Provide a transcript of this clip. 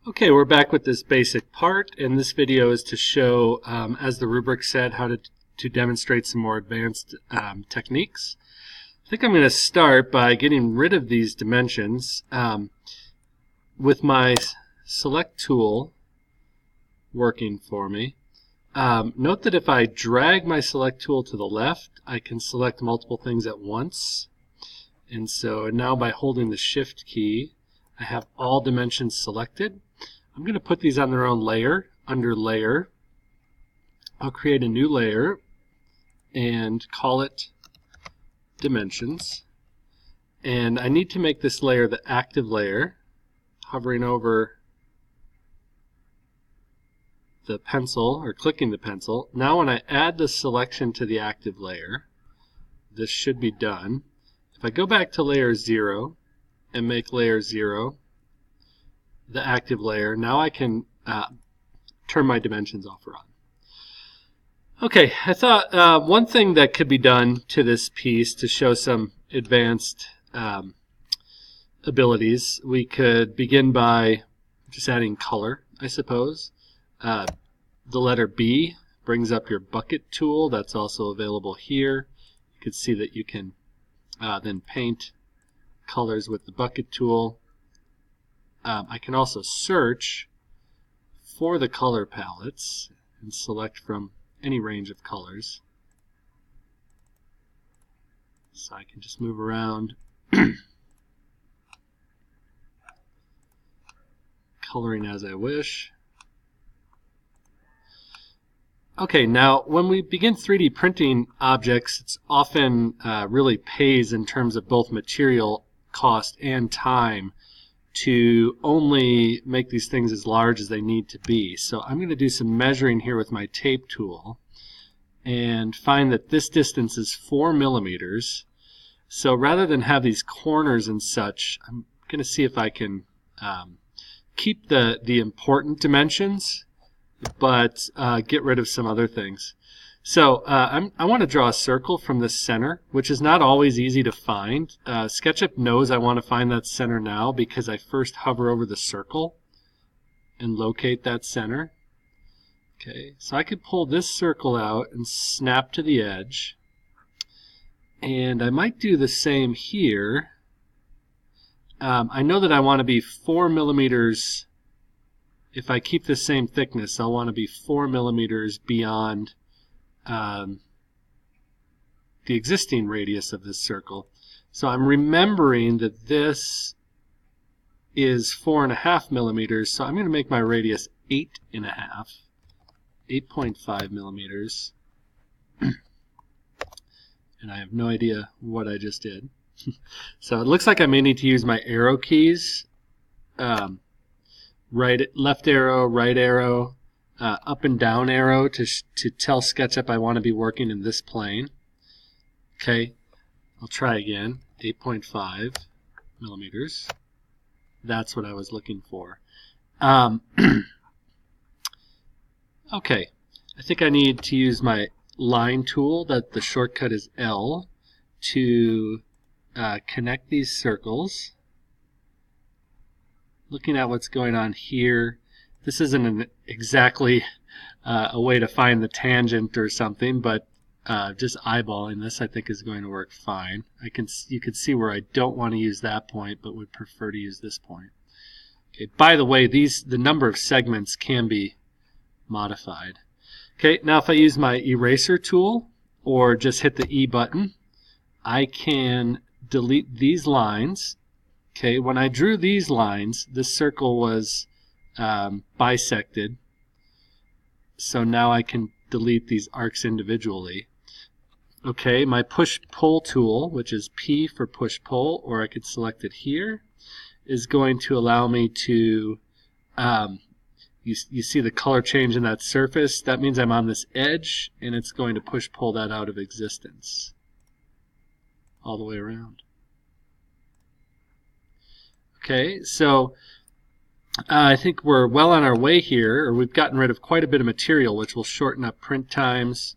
Okay, we're back with this basic part, and this video is to show, as the rubric said, how to demonstrate some more advanced techniques. I think I'm going to start by getting rid of these dimensions with my select tool working for me. Note that if I drag my select tool to the left, I can select multiple things at once. And so now by holding the Shift key, I have all dimensions selected. I'm going to put these on their own layer. Under Layer, I'll create a new layer and call it Dimensions. And I need to make this layer the active layer, hovering over the pencil or clicking the pencil. Now when I add the selection to the active layer, this should be done. If I go back to layer 0 and make layer 0 the active layer, now I can turn my dimensions off or on. Okay, I thought one thing that could be done to this piece to show some advanced abilities, we could begin by just adding color, I suppose. The letter B brings up your bucket tool. That's also available here. You can see that you can then paint colors with the bucket tool. I can also search for the color palettes and select from any range of colors. So I can just move around, coloring as I wish. Okay, now when we begin 3D printing objects, it's often really pays in terms of both material cost and time to only make these things as large as they need to be. So I'm going to do some measuring here with my tape tool and find that this distance is 4 millimeters. So rather than have these corners and such, I'm going to see if I can keep the important dimensions, but get rid of some other things. So I want to draw a circle from the center, which is not always easy to find. SketchUp knows I want to find that center now because I first hover over the circle and locate that center. Okay, so I could pull this circle out and snap to the edge. And I might do the same here. I know that I want to be 4 millimeters. If I keep the same thickness, I'll want to be 4 millimeters beyond the existing radius of this circle. So I'm remembering that this is 4.5 millimeters, so I'm going to make my radius 8.5 millimeters. And I have no idea what I just did. So it looks like I may need to use my arrow keys. Left arrow, right arrow, up and down arrow to tell SketchUp I want to be working in this plane. Okay, I'll try again. 8.5 millimeters. That's what I was looking for. Okay, I think I need to use my line tool, that the shortcut is L, to connect these circles. Looking at what's going on here, this isn't exactly a way to find the tangent or something, but just eyeballing this I think is going to work fine. You can see where I don't want to use that point but would prefer to use this point. Okay, by the way, the number of segments can be modified. Okay, now if I use my eraser tool or just hit the E button, I can delete these lines. Okay, when I drew these lines, this circle was bisected, so now I can delete these arcs individually. Okay, my push-pull tool, which is P for push-pull, or I could select it here, is going to allow me to, you see the color change in that surface. That means I'm on this edge, and it's going to push-pull that out of existence all the way around. Okay, so I think we're well on our way here, or we've gotten rid of quite a bit of material, which will shorten up print times